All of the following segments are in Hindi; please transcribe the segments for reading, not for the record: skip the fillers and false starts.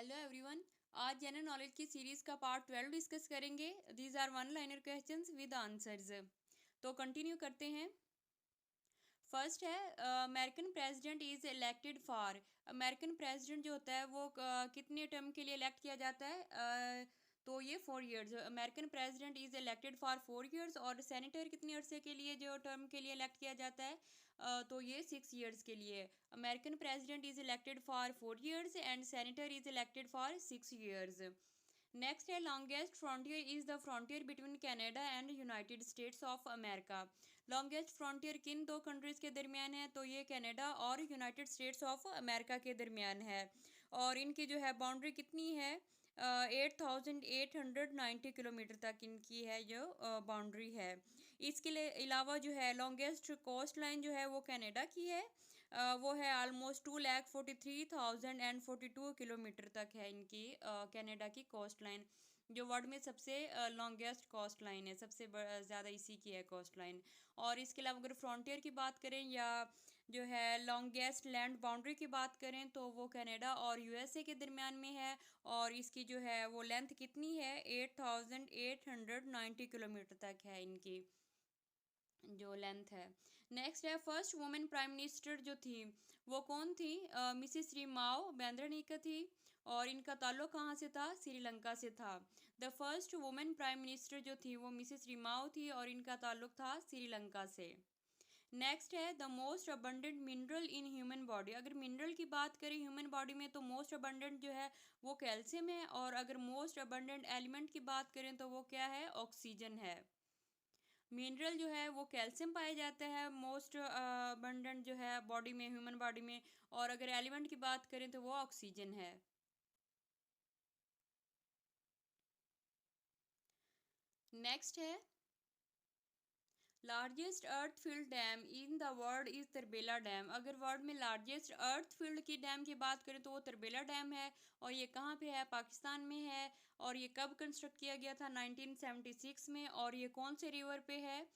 Hello everyone. आज जनरल नॉलेज की सीरीज का पार्ट 12 डिस्कस करेंगे। These are one liner questions with answers. तो कंटिन्यू करते हैं। फर्स्ट है American president is elected for. American president जो होता है वो कितने टर्म के लिए इलेक्ट किया जाता है? तो ये 4 years. American president is elected for 4 years. और सेनेटर कितने अरसे के लिए जो टर्म के लिए इलेक्ट किया जाता है? तो ये 6 ईयर्स के लिए। American president is elected for 4 years and senator is elected for 6 years. Next है longest frontier is the frontier between Canada and United States of America. Longest frontier किन दो कंट्रीज़ के दरमियान है? तो ये कनाडा और यूनाइटेड स्टेट्स ऑफ अमेरिका के दरमियान है। और इनकी जो है बाउंड्री कितनी है? 8890 किलोमीटर तक इनकी है जो बाउंड्री है। इसके लिए अलावा जो है लॉन्गेस्ट कोस्ट लाइन जो है वो कनाडा की है। वो है ऑलमोस्ट 2,43,042 किलोमीटर तक है इनकी कनाडा की कोस्ट लाइन, जो वर्ल्ड में सबसे लॉन्गेस्ट कोस्ट लाइन है, सबसे ज़्यादा इसी की है कोस्ट लाइन। और इसके अलावा अगर फ्रंटियर की बात करें या जो है लॉन्गेस्ट लैंड बाउंड्री की बात करें तो वो कनाडा और यूएसए के दरमियान में है। और इसकी जो है वो लेंथ कितनी है? 8890 किलोमीटर तक है इनकी जो लेंथ है। नेक्स्ट है फर्स्ट वुमेन प्राइम मिनिस्टर जो थी वो कौन थी? मिसिस रिमाओ बैंद्रानीका थी। और इनका ताल्लुक कहाँ से था? श्रीलंका से था। The first women prime minister जो थी वो मिसिस रिमाओ थी और इनका ताल्लुक था श्रीलंका से। नेक्स्ट है the most abundant mineral in human body. अगर मिनरल की बात करें ह्यूमन बॉडी में तो मोस्ट अबंडेंट जो है वो कैल्शियम है। और अगर मोस्ट अबंडेंट एलिमेंट की बात करें तो वो क्या है? ऑक्सीजन है। मिनरल जो है वो कैल्शियम पाया जाता है मोस्ट अबंडेंट जो है बॉडी में, ह्यूमन बॉडी में। और अगर एलिमेंट की बात करें तो वो ऑक्सीजन है। नेक्स्ट है largest earth field dam in the world is Tarbela dam. अगर वर्ल्ड में लार्जेस्ट अर्थ फील्ड की डैम की बात करें तो वो तरबेला डैम है। और ये कहाँ पे है? पाकिस्तान में है। और ये कब कंस्ट्रक्ट किया गया था? 1976 में। और ये कौन से रिवर पे है?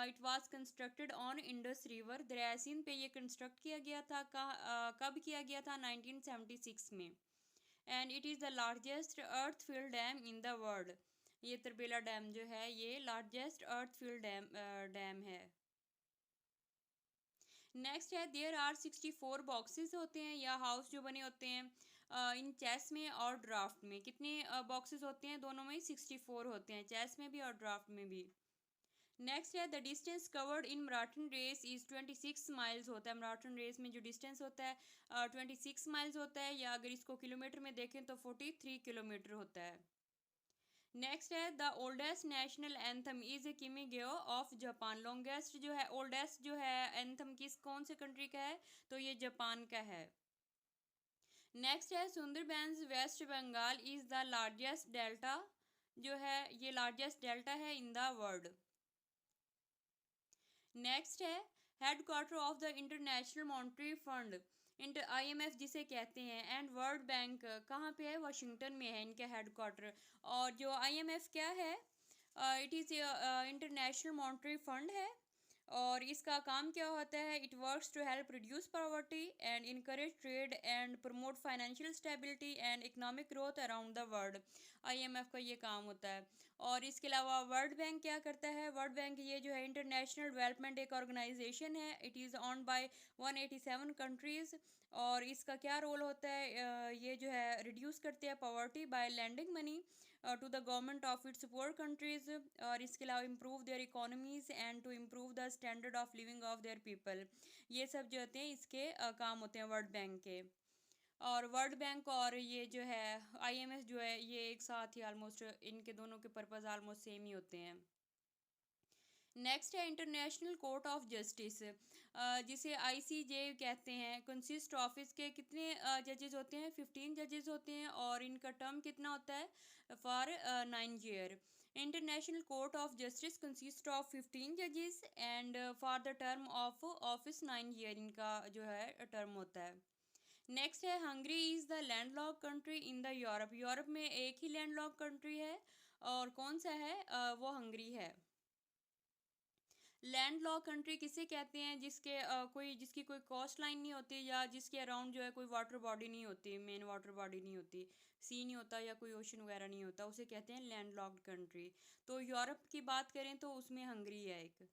It was constructed on Indus river, दरिया सिंध पे ये कंस्ट्रक्ट किया गया था। कब किया गया था? 1976 में। And it is the largest earth field dam in the world. ये तरबेला डैम जो है ये लार्जेस्ट अर्थ फील्ड डैम है। नेक्स्ट है देयर आर 64 बॉक्सेस होते हैं या हाउस जो बने होते हैं इन चेस में और ड्राफ्ट में। कितने बॉक्सेस होते हैं? दोनों में 64 होते हैं, चेस में भी और ड्राफ्ट में भी। नेक्स्ट है the distance covered in marathon race is 26 miles होता है। मैराथन रेस में जो डिस्टेंस होता है 26 माइल्स होता है, या अगर इसको किलोमीटर में देखें तो 43 किलोमीटर होता है। नेक्स्ट है the oldest national anthem is किमी गेओ ऑफ जापान। लॉन्गेस्ट जो है ओल्डेस्ट जो है एंथम किस कौन से कंट्री का है? तो ये जापान का है। नेक्स्ट है Sundarbans West Bengal is the largest delta जो है ये लार्जेस्ट डेल्टा है इन द वर्ल्ड। नेक्स्ट है headquarter of the International Monetary Fund inter IMF जिसे कहते हैं एंड वर्ल्ड बैंक कहाँ पे है? वाशिंगटन में है इनका हेडक्वार्टर। और जो आईएमएफ क्या है? It is International Monetary Fund है। और इसका काम क्या होता है? It works to help reduce poverty and encourage trade and promote financial stability and economic growth around the world. IMF का ये काम होता है। और इसके अलावा वर्ल्ड बैंक क्या करता है? वर्ल्ड बैंक ये जो है इंटरनेशनल डेवलपमेंट एक ऑर्गेनाइजेशन है। It is owned by 187 countries. और इसका क्या रोल होता है? ये जो है रिड्यूस करते हैं poverty by lending money to the government of its poor countries. और इसके अलावा improve their economies and to improve the standard of living of their people. ये सब जो होते हैं इसके काम होते हैं वर्ल्ड बैंक के। और वर्ल्ड बैंक और ये जो है आईएमएफ जो है ये एक साथ ही ऑलमोस्ट इनके दोनों के पर्पज़ ऑलमोस्ट सेम ही होते हैं। नेक्स्ट है इंटरनेशनल कोर्ट ऑफ जस्टिस जिसे आईसीजे कहते हैं। कंसिस्ट ऑफ इसके कितने जजेस होते हैं? 15 जजेस होते हैं। और इनका टर्म कितना होता है? For 9 year. International Court of Justice consist of 15 जजेस and for the term of office 9 year इनका जो है टर्म होता है। नेक्स्ट है Hungary is the landlock country in the Europe. Europe में एक ही लैंडलॉक कंट्री है और कौन सा है? वो हंगरी है। लैंड लॉक कंट्री किसे कहते हैं, जिसकी कोई कोस्ट लाइन नहीं होती, या जिसके अराउंड जो है कोई वाटर बॉडी नहीं होती, मेन वाटर बॉडी नहीं होती, सी नहीं होता या कोई ओशन वगैरह नहीं होता, उसे कहते हैं लैंड लॉक्ड कंट्री। तो यूरोप की बात करें तो उसमें हंगरी है एक।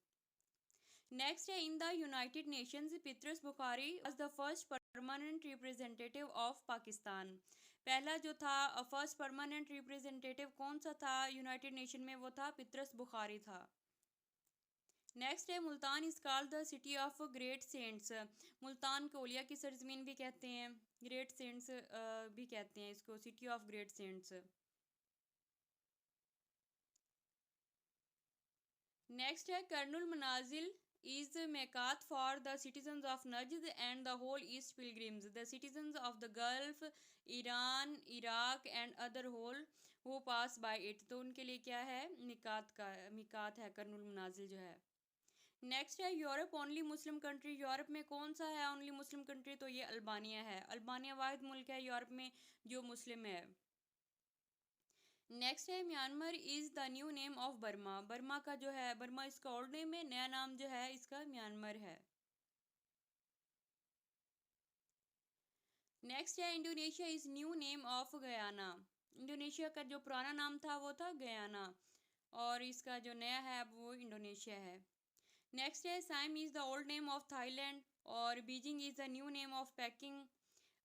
नेक्स्ट है, in the United Nations Patras Bukhari was the first permanent representative of Pakistan. पहला जो था फर्स्ट परमानेंट रिप्रेजेंटेटिव कौन सा था यूनाइटेड नेशन में, वो था पीटर्स बुखारी था। नेक्स्ट है, Multan is called the city of great saints. Multan को औलिया की सरजमीन भी कहते हैं, ग्रेट सेंट्स भी कहते हैं इसको, city of great saints. Next है, कर्नुल Manazil is meqat for the citizens of Najd and the whole East pilgrims, the citizens of the Gulf, Iran, Iraq and other whole who pass by it। तो उनके लिए क्या है, मिकात है कर्नुल मनाजिल जो है। नेक्स्ट है, Europe only Muslim country. Europe में कौन सा है ओनली मुस्लिम कंट्री, तो ये अल्बानिया है। अल्बानिया वाहिद मुल्क है यूरोप में जो मुस्लिम है। नेक्स्ट है, Myanmar is the new name of Burma. Burma का जो है, बर्मा इसका ओल्ड नेम है, नया नाम जो है इसका म्यांमार है। नेक्स्ट है, Indonesia is new name of Guyana. Indonesia का जो पुराना नाम था वो था गयाना, और इसका जो नया है अब वो इंडोनेशिया है। नेक्स्ट है, Siam is the old name of Thailand, और Beijing is the new name of Peking.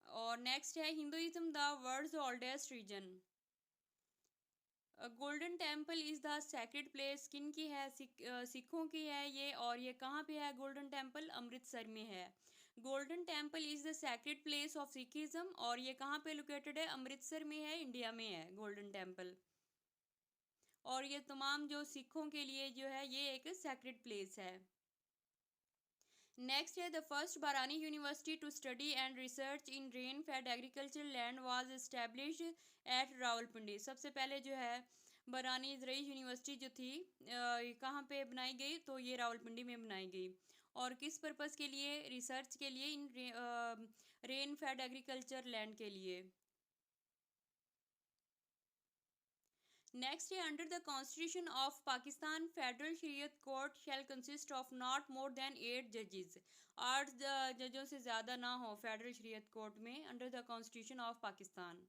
और नेक्स्ट है, Hinduism the world's oldest religion. Golden Temple is the sacred place, किन की है, सिखों की है ये, और ये कहाँ पे है गोल्डन टेम्पल, अमृतसर में है। Golden Temple is the sacred place of Sikhism, और ये कहाँ पे लोकेटेड है, अमृतसर में है, इंडिया में है गोल्डन टेम्पल। और ये तमाम जो सिखों के लिए जो है ये एक सैक्रेड प्लेस है। नेक्स्ट है, the first Barani university to study and research in rain fed agriculture land was established at Rawalpindi. सबसे पहले जो है बारानी ज़रई यूनिवर्सिटी जो थी कहाँ पे बनाई गई, तो ये रावलपिंडी में बनाई गई। और किस पर्पज़ के लिए, रिसर्च के लिए, in rain fed agriculture land के लिए। नेक्स्ट है, under the constitution of Pakistan federal Shariat court shall consist of not more than 8 जजेस। 8 जजों से ज़्यादा ना हो फेडरल शरीयत कोर्ट में, under the constitution of Pakistan.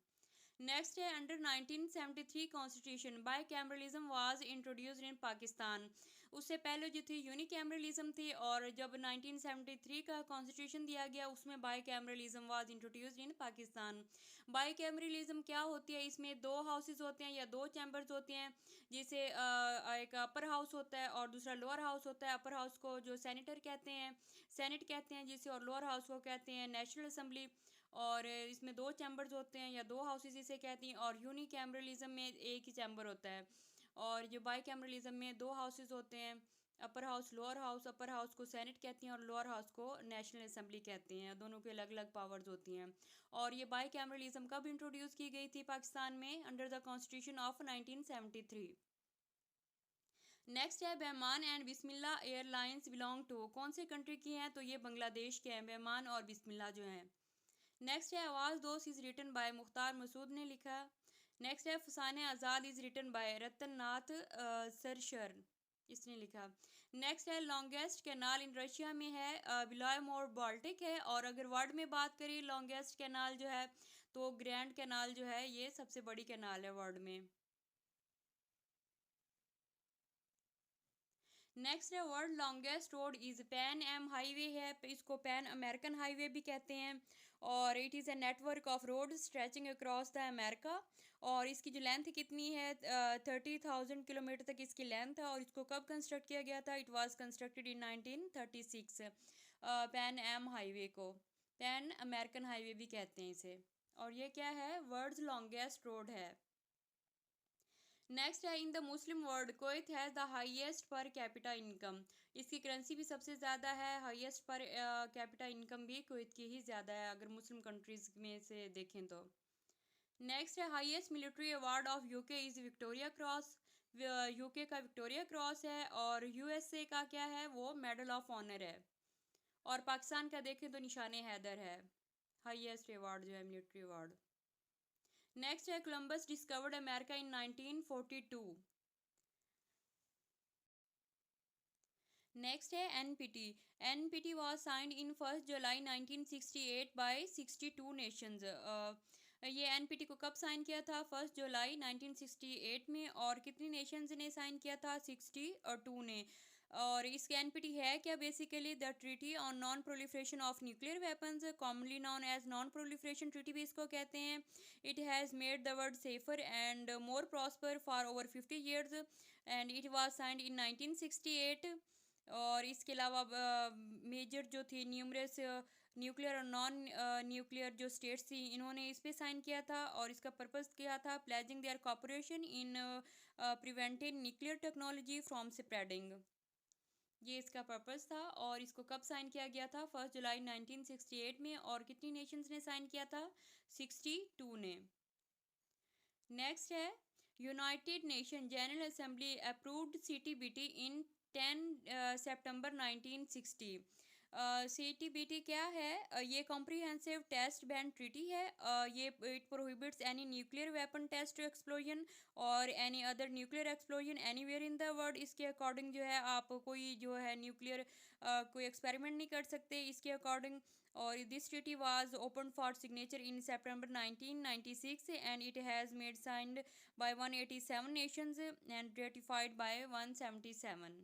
Next है, under 1973 constitution bicameralism was introduced in Pakistan. उससे पहले जो थी यूनिकैमरलिज्म थी, और जब 1973 का कॉन्स्टिट्यूशन दिया गया उसमें by cameralism was introduced in Pakistan. By cameralism क्या होती है, इसमें दो हाउसेस होते हैं या दो चैम्बर्स होते हैं, जिसे एक अपर हाउस होता है और दूसरा लोअर हाउस होता है। अपर हाउस को जो सेनेटर कहते हैं, सेनेट कहते हैं जिसे, और लोअर हाउस को कहते हैं नेशनल असम्बली। और इसमें दो चैम्बर्स होते हैं या दो हाउसेस इसे कहती हैं, और यूनिकैमरलिज्म में एक ही चैम्बर होता है। और जो बाई कैमरलिज्म में दो हाउसेस होते हैं, upper house lower house, upper house को सेनेट कहती हैं और लोअर हाउस को नेशनल असम्बली कहते हैं, दोनों की अलग अलग पावर्स होती हैं। और ये बाई कैमरलिज्म कब इंट्रोड्यूस की गई थी पाकिस्तान में, under the constitution of 1973। Next है, Biman and Bismillah airlines belong to, कौन से कंट्री की हैं, तो ये बांग्लादेश के हैं, बेमान और बिस्मिल्ला जो हैं। नेक्स्ट है, Awaz Dost is written by Mukhtar Masood ने लिखा। नेक्स्ट है, Fasane Azad is written by Ratan Nath Sarshar, इसने लिखा। नेक्स्ट है, लॉन्गेस्ट कैनाल इन रशिया में है, बिलायम और बाल्टिक है। और अगर वर्ल्ड में बात करें लॉन्गेस्ट कैनाल जो है, तो ग्रैंड कैनाल जो है ये सबसे बड़ी कैनाल है वर्ल्ड में। नेक्स्ट है, world longest road is Pan Am highway है, इसको पैन अमेरिकन हाईवे भी कहते हैं। और it is a network of road stretching across the America. और इसकी जो लेंथ कितनी है, 30,000 किलोमीटर तक इसकी लेंथ है। और इसको कब कंस्ट्रक्ट किया गया था, it was constructed in 1936। Pan Am highway को पैन अमेरिकन हाईवे भी कहते हैं इसे। और ये क्या है, वर्ल्ड्स लॉन्गेस्ट रोड है। नेक्स्ट है, in the Muslim world Kuwait has the highest per capita income. इसकी करेंसी भी सबसे ज़्यादा है, हाईएस्ट पर कैपिटा इनकम भी कुवैत की ही ज़्यादा है अगर मुस्लिम कंट्रीज़ में से देखें तो। नेक्स्ट है, highest military award of UK is Victoria cross. UK का विक्टोरिया क्रॉस है। और यूएसए का क्या है, वो मेडल ऑफ ऑनर है। और पाकिस्तान का देखें तो निशान हैदर है, हाईएस्ट अवार्ड जो है मिलिट्री अवार्ड। नेक्स्ट है, Columbus discovered America in 1942। Next है NPT. NPT was signed in 1 July 1968 by 62 nations. ये एनपीटी को कब साइन किया था? 1 जुलाई 1968 में। और कितनी नेशंस ने साइन किया था? 62 ने। और इसके एनपीटी है क्या? Basically the treaty on non proliferation of nuclear weapons, commonly known as non proliferation treaty भी इसको कहते हैं। It has made the world safer and more prosper for over 50 years and it was signed in 1968। और इसके अलावा मेजर जो थी न्यूमरस न्यूक्लियर और नॉन न्यूक्लियर जो स्टेट्स थी, इन्होंने इस पे साइन किया था। और इसका पर्पस क्या था? Pledging their cooperation in preventing nuclear technology from spreading. ये इसका पर्पस था। और इसको कब साइन किया गया था? 1 जुलाई 1968 में। और कितनी नेशंस ने साइन किया था? 62 ने। नेक्स्ट है United Nation General Assembly approved CTBT in 10 सितंबर 1960। सीटीबीटी क्या है? ये कॉम्प्रिहेंसिव टेस्ट बैन ट्रीटी है। ये it prohibits any nuclear weapon test explosion और any other nuclear explosion anywhere in the world. इसके अकॉर्डिंग जो है आप कोई जो है न्यूक्लियर कोई एक्सपेरिमेंट नहीं कर सकते इसके अकॉर्डिंग। और this treaty was opened for signature in September 1996 and it has made signed by 187 nations and ratified by 177.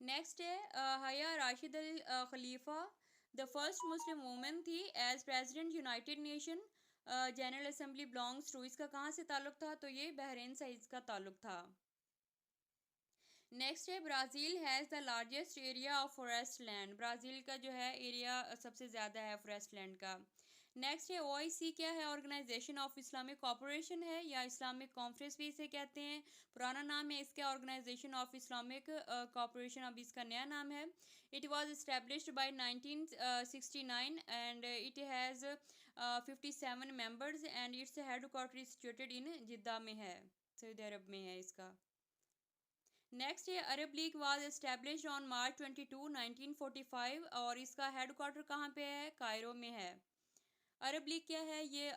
Next है Haya Rashid Al Khalifa the first Muslim women थी as president United Nation General Assembly belongs to. इसका कहाँ से ताल्लुक था? तो ये बहरीन से इसका ताल्लुक था। नेक्स्ट है Brazil has the largest area of forest land. Brazil का जो है एरिया सबसे ज़्यादा है फॉरेस्ट लैंड का। नेक्स्ट है ओआईसी क्या है? ऑर्गेनाइजेशन ऑफ इस्लामिक कॉपरेशन है या इस्लामिक कॉन्फ्रेंस भी इसे कहते हैं। पुराना नाम है इसका ऑर्गेनाइजेशन ऑफ इस्लामिक कॉपरेशन, अभी इसका नया नाम है। It was established by 1969 and it has 57 members and its headquarter situated in Jeddah में है, सऊदी अरब में है इसका। नेक्स्ट है Arab League was established on March 22 1945 और इसका हेड क्वार्टर कहाँ पे है? कायरो में है। अरब लीग क्या है? ये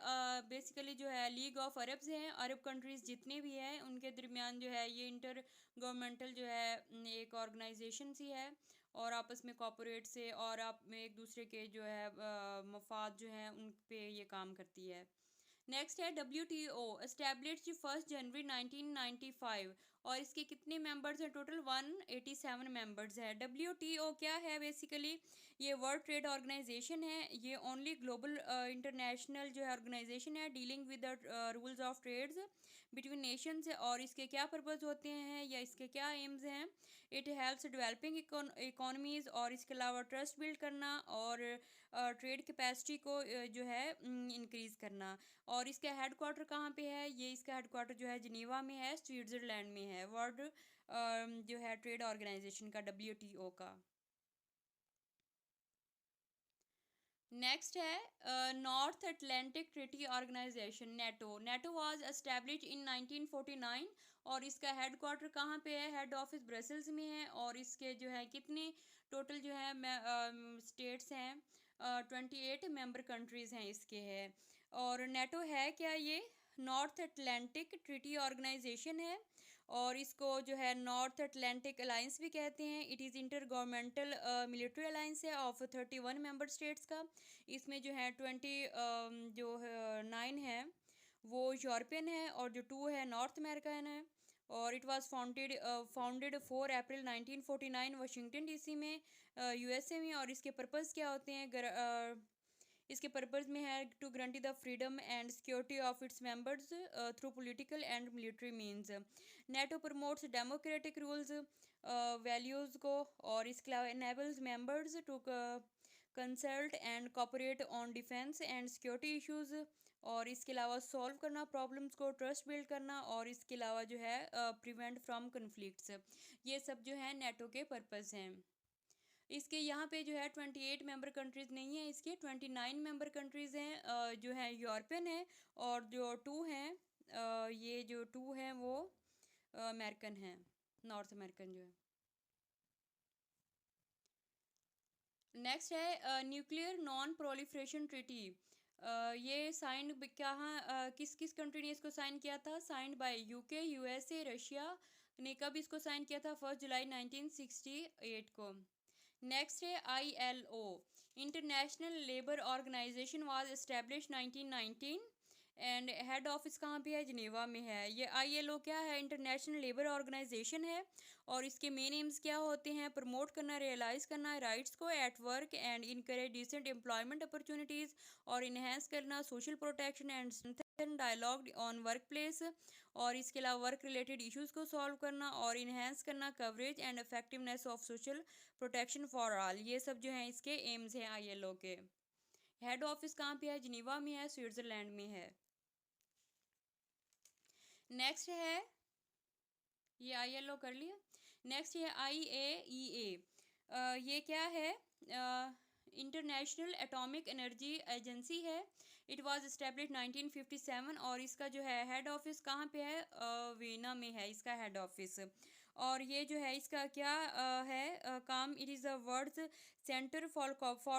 बेसिकली जो है लीग ऑफ अरब्स हैं। अरब कंट्रीज़ जितने भी हैं उनके दरमियान जो है ये इंटर गवर्नमेंटल जो है एक ऑर्गेनाइजेशन सी है और आपस में कॉपोरेट से और आप में एक दूसरे के जो है मफाद जो हैं उन पे ये काम करती है। नेक्स्ट है WTO एस्टेब्लिश्ड 1 जनवरी 1995 और इसके कितने मेंबर्स हैं? टोटल 187 मेंबर्स हैं। WTO क्या है? बेसिकली ये वर्ल्ड ट्रेड ऑर्गेनाइजेशन है। ये ओनली ग्लोबल इंटरनेशनल जो है ऑर्गेनाइजेशन है dealing with the rules of trades between nations. और इसके क्या पर्पस होते हैं या इसके क्या एम्स हैं? इट हेल्प्स डेवलपिंग इकोनॉमीज़ और इसके अलावा ट्रस्ट बिल्ड करना और ट्रेड कैपेसिटी को जो है इंक्रीज़ करना। और इसका हेड क्वार्टर कहाँ पे है? ये इसका हेड क्वार्टर जो है जिनीवा में है, स्विट्ज़रलैंड में है। वर्ल्ड जो है ट्रेड ऑर्गेनाइजेशन का WTO का। नेक्स्ट है North Atlantic Treaty Organization NATO. NATO was establish in 1949 और इसका हेड क्वार्टर कहाँ पे है? हेड ऑफिस ब्रसल्स में है। और इसके जो है कितने टोटल जो है स्टेट्स हैं? 28 मेंबर कंट्रीज़ हैं इसके है। और नेटो है क्या? ये नॉर्थ अटलांटिक ट्रीटी ऑर्गेनाइजेशन है और इसको जो है नॉर्थ अटलांटिक अलाइंस भी कहते हैं। It is inter governmental military alliance है ऑफ 31 मेंबर स्टेट्स का। इसमें जो है 9 है वो यूरोपियन है और जो 2 है नॉर्थ अमेरिकन है। और it was founded 4 April 1949 Washington DC में USA में। और इसके पर्पस क्या होते हैं? इसके पर्पस में है to guarantee the freedom and security of its members through political and military means. NATO promotes democratic rules values को और इसके अलावा enables members to consult and cooperate on defence and security issues. और इसके अलावा सॉल्व करना प्रॉब्लम्स को, ट्रस्ट बिल्ड करना और इसके अलावा जो है प्रिवेंट फ्रॉम कन्फ्लिक्ट्स। ये सब जो है नेटो के पर्पस हैं। इसके यहाँ पे जो है 28 मेंबर कंट्रीज़ नहीं है, इसके 29 मेंबर कंट्रीज़ हैं जो है यूरोपियन है। और जो 2 हैं ये जो 2 हैं वो अमेरिकन हैं, नॉर्थ अमेरिकन जो है। नेक्स्ट है न्यूक्लियर नॉन प्रोलिफरेशन ट्रीटी। ये साइन कहाँ किस किस कंट्री ने इसको साइन किया था? Signed by UK, USA, Russia ने कब इसको साइन किया था? 1 जुलाई 1968 को। नेक्स्ट है ILO, International Labour Organization was establish 1919 and head office कहाँ पे है? जिनेवा में है। ये ILO क्या है? इंटरनेशनल लेबर ऑर्गेनाइजेशन है और इसके मेन एम्स क्या होते हैं? प्रमोट करना, रियलाइज़ करना राइट्स को at work and encourage decent employment opportunities और इन्हेंस करना social protection and strengthen dialogue on work place और इसके अलावा वर्क रिलेटेड इश्यूज़ को सॉल्व करना और इन्हेंस करना coverage and effectiveness of social protection for all. ये सब जो हैं इसके एम्स हैं ILO के। हेड ऑफिस कहाँ पे है? जिनीवा में है, स्विट्ज़रलैंड में है। नेक्स्ट है, ये ILO कर लिया। नेक्स्ट है IAEA। ये क्या है? इंटरनेशनल एटॉमिक एनर्जी एजेंसी है। इट वाज एस्टेब्लिश 1957 और इसका जो है हेड ऑफिस कहाँ पे है? वीना में है इसका हेड ऑफिस। और ये जो है इसका क्या काम? It is the world's centre for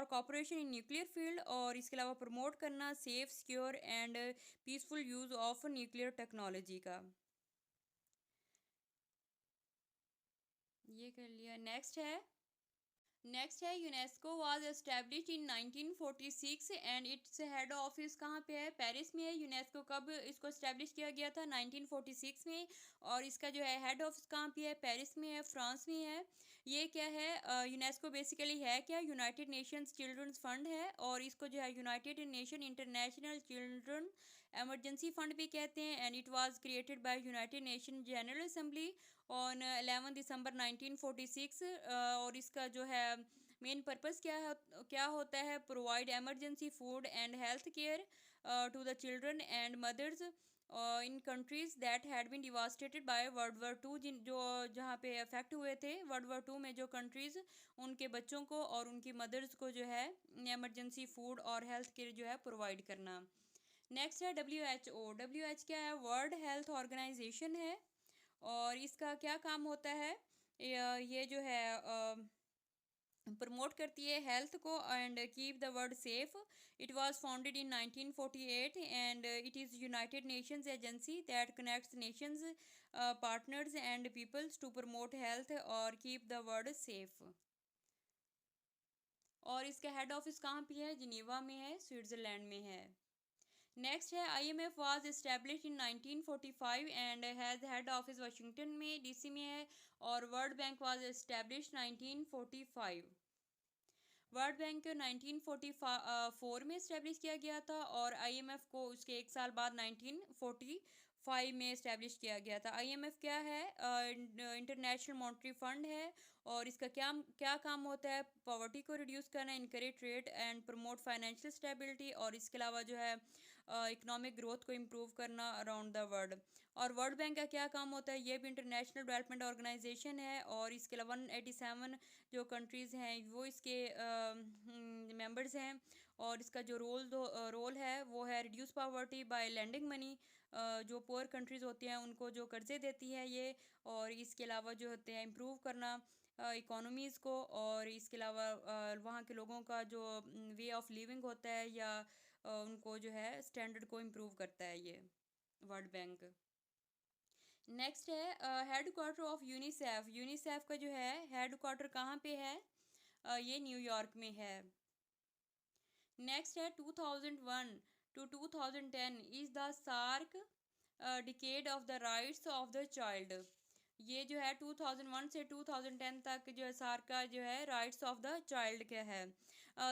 cooperation in nuclear field और इसके अलावा प्रमोट करना safe, secure and peaceful use of nuclear technology का। ये कर लिया। नेक्स्ट है UNESCO was establish in 1946 and its head office कहाँ पे है? पेरिस में है। यूनेस्को कब इसको एस्टेब्लिश किया गया था? 1946 में। और इसका जो है हेड ऑफिस कहाँ पे है? पेरिस में है, फ्रांस में है। ये क्या है? यूनेस्को बेसिकली है क्या? यूनाइटेड नेशंस चिल्ड्रंस फंड है और इसको जो है United nation international children emergency fund भी कहते हैं and it was created by United Nation General assembly on 11 दिसंबर 1946। और इसका जो है मेन पर्पस क्या होता है? Provide emergency food and health care to the children and mothers in countries that had been devastated by world war 2, जिन जो जहाँ पे अफेक्ट हुए थे वर्ल्ड war 2 में जो कंट्रीज, उनके बच्चों को और उनकी मदर्स को जो है एमरजेंसी फूड और हेल्थ केयर जो है प्रोवाइड करना। नेक्स्ट है WHO। क्या है? वर्ल्ड हेल्थ ऑर्गेनाइजेशन है और इसका क्या काम होता है? ये जो है प्रमोट करती है हेल्थ को and keep the world safe. It was founded in 1948 and it is United Nations agency that connects nations partners and peoples to promote health और कीप द वर्ल्ड सेफ। और इसका हेड ऑफिस कहाँ पे है? जिनीवा में है, स्विट्ज़रलैंड में है। नेक्स्ट है IMF was establish in 1945 and has head office Washington में, DC में है। और world bank was establish 1945। World bank को 1944 में इस्टेब्लिश किया गया था और IMF को उसके एक साल बाद 1945 में इस्टेब्लिश किया गया था। IMF क्या है? इंटरनेशनल मॉनेटरी फंड है और इसका क्या क्या काम होता है? पॉवर्टी को रिड्यूस करना, encourage trade and promote financial stability और इसके अलावा जो है इकोनॉमिक ग्रोथ को इम्प्रूव करना अराउंड द वर्ल्ड। और वर्ल्ड बैंक का क्या काम होता है? ये भी इंटरनेशनल डेवलपमेंट ऑर्गेनाइजेशन है और इसके अलावा 187 जो कंट्रीज़ हैं वो इसके मेंबर्स हैं। और इसका जो रोल है वो है reduce poverty by lending money. जो पुअर कंट्रीज़ होती हैं उनको जो कर्जे देती है ये। और इसके अलावा जो होते हैं इम्प्रूव करना इकोनॉमीज़ को और इसके अलावा वहाँ के लोगों का जो वे ऑफ लिविंग होता है या उनको जो है स्टैंडर्ड को इम्प्रूव करता है ये वर्ल्ड बैंक। नेक्स्ट है head quarter of UNICEF. UNICEF का जो है हेड क्वार्टर कहाँ पे है? ये न्यूयॉर्क में है। नेक्स्ट है 2001 to 2010 is the SAARC decade of the rights of the child. ये जो है 2001 से 2010 तक जो है सार्क का जो है राइट्स ऑफ द चाइल्ड क्या है?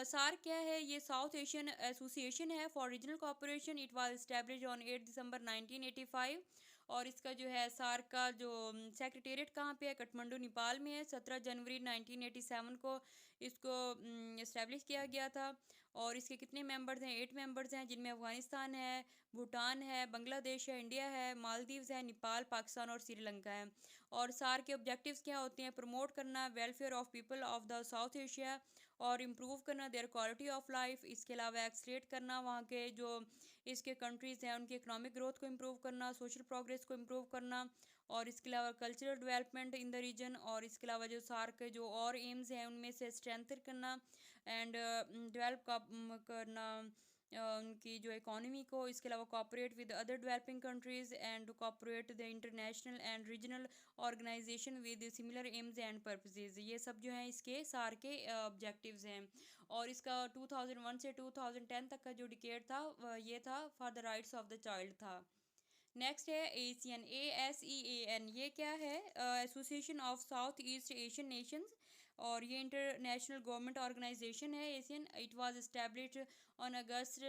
सार्क क्या है? ये साउथ एशियन एसोसिएशन है for regional cooperation. It was establish on 8 दिसंबर 1985 और इसका जो है सार्क का जो सेक्रेटेरिएट कहाँ पे है? काठमांडू नेपाल में है। 17 जनवरी 1987 को इसको इस्टेब्लिश किया गया था। और इसके कितने मेंबर्स हैं? 8 मेंबर्स हैं जिनमें अफगानिस्तान है, भूटान है, बांग्लादेश है, इंडिया है, मालदीव्स है, नेपाल, पाकिस्तान और श्रीलंका है। और सार के ऑब्जेक्टिव्स क्या होते हैं? प्रमोट करना welfare of people of the south Asia और इम्प्रूव करना देयर क्वालिटी ऑफ लाइफ। इसके अलावा एक्सलेट करना वहाँ के जो इसके कंट्रीज़ हैं उनकी इकोनॉमिक ग्रोथ को इम्प्रूव करना, सोशल प्रोग्रेस को इम्प्रूव करना और इसके अलावा cultural development in the region. और इसके अलावा जो सार्क के जो और एम्स हैं उनमें से स्ट्रेंथन करना एंड डेवलप करना उनकी जो इकोनॉमी को, इसके अलावा cooperate with other developing countries and cooperate the international and regional organization with similar aims and purposes. ये सब जो हैं इसके सार के ऑब्जेक्टिव्स हैं। और इसका 2001 से 2010 तक का जो डिकेड था ये था for the rights of the child था। नेक्स्ट है एशियन, ASEAN। ये क्या है? Association of south east Asian Nations. और ये इंटरनेशनल गवर्नमेंट ऑर्गेनाइजेशन है Asian. It was established on August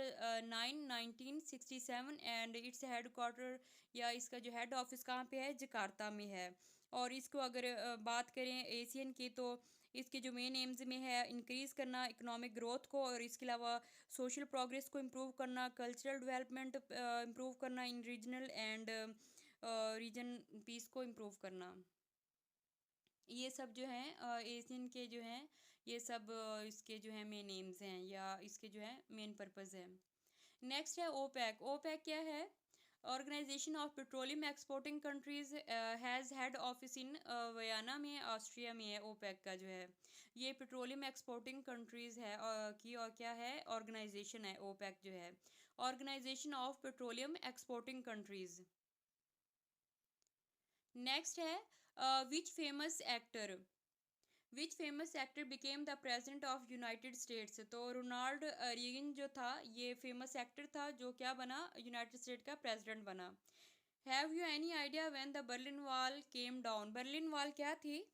9 1967 and its head quarter, या इसका जो हेड ऑफिस कहाँ पे है? जकार्ता में है। और इसको अगर बात करें एशियन की, तो इसके जो मेन एम्स में है इंक्रीज़ करना इकोनॉमिक ग्रोथ को, और इसके अलावा सोशल प्रोग्रेस को इम्प्रूव करना, कल्चरल डेवलपमेंट इम्प्रूव करना, इन रीजनल एंड रीजन पीस को इम्प्रूव करना। ये सब जो हैं एशियन के जो हैं, ये सब इसके जो हैं मेन एम्स हैं, या इसके जो है मेन पर्पज़ है। नेक्स्ट है ओपेक। ओपेक क्या है? Organisation of petroleum Exporting Countries has head office in Vienna में, ऑस्ट्रिया में है। ओपेक का जो है ये पेट्रोलियम एक्सपोर्टिंग कंट्रीज़ है की, और क्या है? ऑर्गेनाइजेशन है ओपेक जो है, organisation of petroleum exporting countries. Next है which famous actor became the president of United States. तो रोनाल्ड रीगन जो था ये फेमस एक्टर था जो क्या बना? यूनाइटेड स्टेट का प्रेसिडेंट बना। Have you any idea when the Berlin wall came down? Berlin wall क्या थी?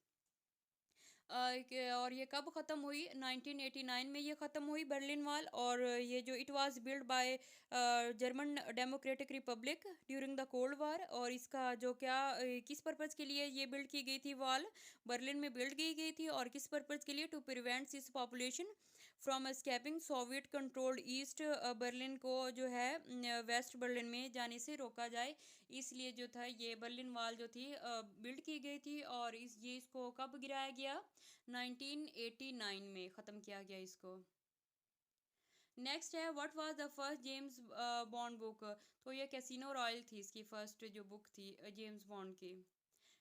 और ये कब ख़त्म हुई? 1989 में ये ख़त्म हुई बर्लिन वॉल। और ये जो it was build by German democratic Republic during the cold war. और इसका जो क्या किस पर्पज़ के लिए ये बिल्ड की गई थी वॉल? बर्लिन में बिल्ड की गई थी, और किस पर्पज़ के लिए? टू प्रिवेंट इस population from escaping Soviet controlled east Berlin को जो है वेस्ट बर्लिन में जाने से रोका जाए, इसलिए जो था ये बर्लिन वॉल जो थी बिल्ड की गई थी। और इसको कब गिराया गया? 1989 में ख़त्म किया गया इसको। नेक्स्ट है what was the first James bond book. तो ये कैसीनो रॉयल थी इसकी फर्स्ट जो बुक थी जेम्स बॉन्ड की।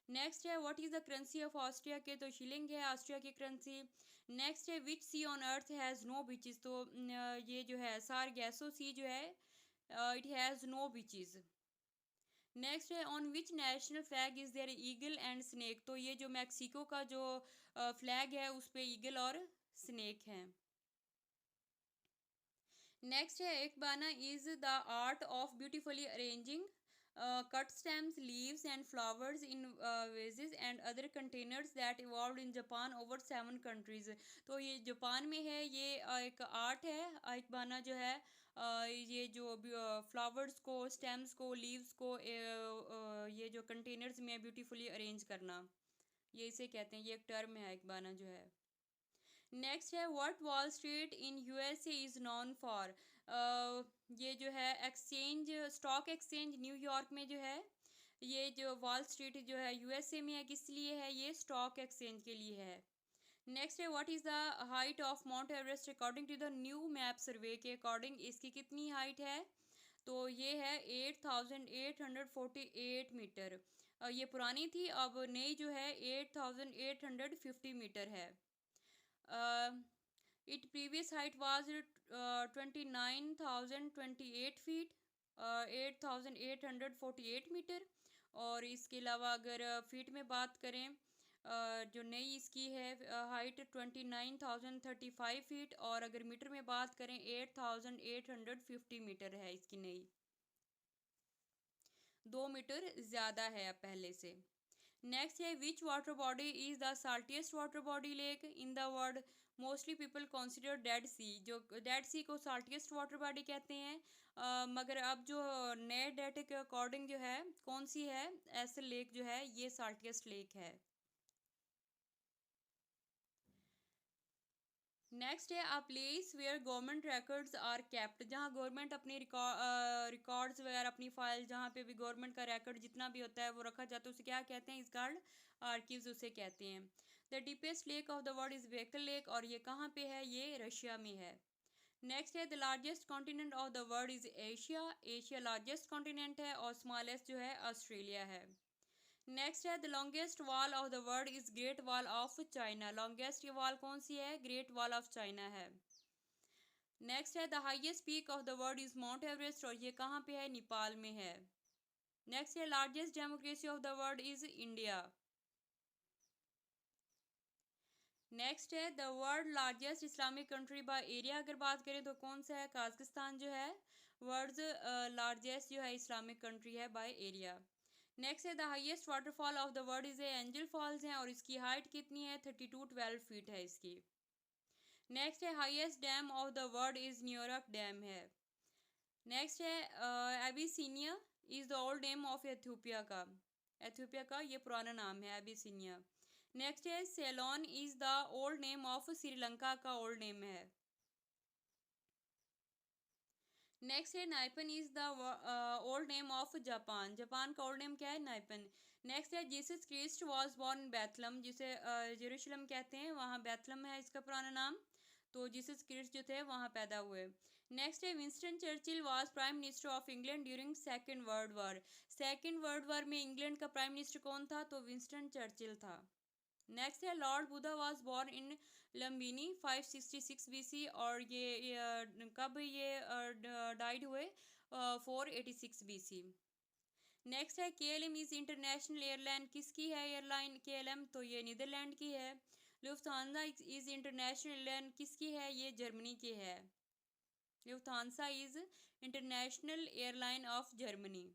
नेक्स्ट है what is the currency of Austria के, तो शिलिंग है ऑस्ट्रिया की करेंसी। नेक्स्ट है which sea on earth has no beaches. तो ये जो है सारगैसो सी जो है it has no beaches. Next है on which national flag is there eagle and snake. तो ये जो मैक्सिको का जो फ्लैग है उस पे ईगल और स्नेक हैं। नेक्स्ट है एक बाना is the art of beautifully arranging cut stems leaves and flowers in wages and other containers that evolve in Japan over 7 countries. तो ये जापान में है, ये एक आर्ट है एक बाना जो है ये जो फ्लावर्स को, स्टेम्स को, लीव्स को ये जो कंटेनर्स में ब्यूटीफुली अरेंज करना, ये इसे कहते हैं, ये एक टर्म है एक बाना जो है। नेक्स्ट है what wall street in USA is non for. ये जो है एक्सचेंज, स्टॉक एक्सचेंज न्यूयॉर्क में जो है, ये जो वॉल स्ट्रीट जो है यूएसए में है, किस लिए है? ये स्टॉक एक्सचेंज के लिए है। नेक्स्ट है what is the height of Mount Everest according to the new map survey के अकॉर्डिंग इसकी कितनी हाइट है? तो ये है 8848 मीटर। ये पुरानी थी, अब नई जो है 8850 मीटर है। It previous height was 29,028 feet, 8848 metre. और इसके अलावा अगर फीट में बात करें जो नई इसकी है हाइट 29,035 फीट, और अगर मीटर में बात करें 8850 मीटर है इसकी नई, 2 मीटर ज़्यादा है अब पहले से। नेक्स्ट है which water body is the saltiest water body lake in the world. Mostly people consider Dead Sea, जो डेड सी को साल्टिएस्ट वाटर बॉडी कहते हैं। मगर अब जो नए डेटा के अकॉर्डिंग जो है कौन सी है ऐसे लेक जो है ये साल्टिएस्ट लेक है। नेक्स्ट है a place where government records are kept. जहाँ गवर्नमेंट अपनी रिकॉर्ड्स वगैरह अपनी फाइल, जहाँ पे भी गवर्नमेंट का रिकॉर्ड जितना भी होता है वो रखा जाता है, उसे क्या कहते हैं? इस गार्ड आर्कीव्स उसे कहते हैं। The deepest lake of the world is बेकल लेक, और ये कहाँ पे है? ये रशिया में है। नेक्स्ट है the largest continent of the world is Asia. Asia largest continent है, और स्मॉलेस्ट जो है ऑस्ट्रेलिया है। नेक्स्ट है the longest wall of the world is great wall of China. Longest ये वॉल कौन सी है? ग्रेट वॉल ऑफ चाइना है। नेक्स्ट है the highest peak of the world is mount Everest, और ये कहाँ पे है? नेपाल में है। नेक्स्ट है largest democracy of the world is India. Next है the world largest Islamic country by area, अगर बात करें तो कौन सा है? काजाकिस्तान जो है वर्ल्ड लार्जेस्ट जो है इस्लामिक कंट्री है बाय एरिया। नेक्स्ट है the highest waterfall of the world is Angel Falls है, और इसकी हाइट कितनी है? 3212 फीट है इसकी। नेक्स्ट है highest dam of the world is New York dam है। नेक्स्ट है Abyssinia is the old name of Ethiopia का। एथियोपिया का ये पुराना नाम है एबिसिनिया। नेक्स्ट है Ceylon is the old name of Sri Lanka का ओल्ड नेम है। नेक्स्ट है Nippon is the old name of Japan. Japan का ओल्ड नेम क्या है? नाइपन। नेक्स्ट है Jesus Christ was born in Bethlehem, जिसे जेरूशलम कहते हैं, वहाँ बैथलम है इसका पुराना नाम। तो जीसस क्रिस्ट जो थे वहाँ पैदा हुए। नेक्स्ट है Winston Churchill was prime minister of England during second world war. Second world war में इंग्लैंड का प्राइम मिनिस्टर कौन था? तो विंस्टन चर्चिल था। नेक्स्ट है Lord Buddha was born in Lumbini 566 BC, और ये कब ये डाइड हुए? 486 बीसी। नेक्स्ट है केएलएम इज इंटरनेशनल एयरलाइन, किसकी है एयरलाइन केएलएम? तो ये नीदरलैंड की है। लुफ्थांसा इज इंटरनेशनल एयरलाइन, किसकी है? ये जर्मनी की है। Lufthansa is international airline of Germany.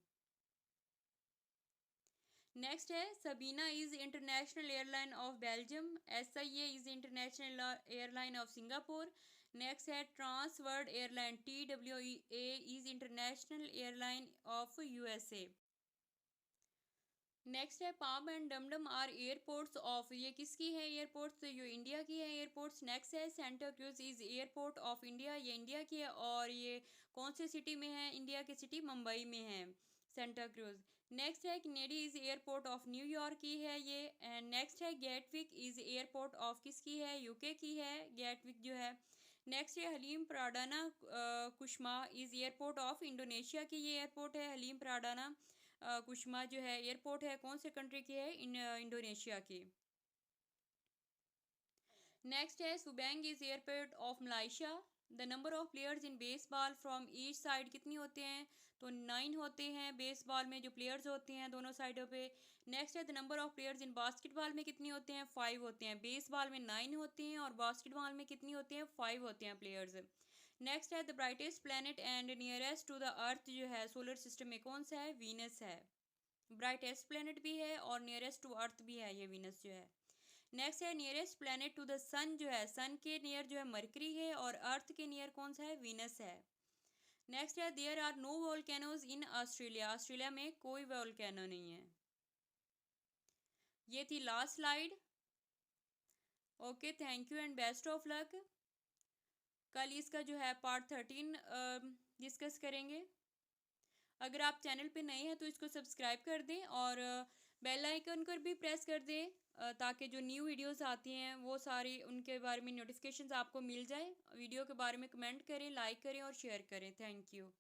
Next है Sabena is international airline of Belgium. SIA is international airline of Singapore. Next है trans world airline TWA is international airline of USA. Next है Palam and Dumdum are airports of, ये किसकी है एयरपोर्ट्स? तो ये इंडिया की है एयरपोर्ट्स। नेक्स्ट है Santacruz is airport of India, ये इंडिया की है, और ये कौन से सिटी में है? इंडिया की सिटी मुंबई में है सेंटा क्रूज। नेक्स्ट है Kennedy is airport of New York की है ये। एंड नेक्स्ट है गेटविक इज एयरपोर्ट ऑफ किसकी है? यूके की है गेटविक जो है। नेक्स्ट है Halim Perdana Kusuma is airport of Indonesia की ये एयरपोर्ट है। हलीम प्राडाना कुश्मा जो है एयरपोर्ट है कौन से कंट्री की है? इंडोनेशिया की। नेक्स्ट है Subang is airport of Malaysia. The number of players in baseball from each side कितनी होते हैं? तो 9 होते हैं बेसबॉल में जो प्लेयर्स होते हैं दोनों साइडों पे। नेक्स्ट है the number of players in basketball में कितनी होते हैं? 5 होते हैं। बेसबॉल में 9 होते हैं और बास्केटबॉल में कितनी होते हैं? 5 होते हैं प्लेयर्स। नेक्स्ट है the brightest planet and nearest to the earth जो है सोलर सिस्टम में कौन सा है? वीनस है। ब्राइटेस्ट प्लैनेट भी है और नियरेस्ट टू अर्थ भी है ये वीनस जो है। नेक्स्ट है नियरेस्ट प्लैनेट टू द सन जो है, सन के नियर जो है मरकरी है, और अर्थ के नियर कौन सा है? वीनस है। नेक्स्ट है there are no volcanoes in Australia, Australia में कोई वोल्केनो नहीं है। ये थी last slide. Okay, thank you and best of luck. कल इसका जो है पार्ट 13 डिस्कस करेंगे। अगर आप चैनल पे नए हैं तो इसको सब्सक्राइब कर दें और बेल आइकन को भी प्रेस कर दें ताकि जो न्यू वीडियोस आती हैं वो सारी उनके बारे में नोटिफिकेशंस आपको मिल जाए। वीडियो के बारे में कमेंट करें, लाइक करें और शेयर करें। Thank you.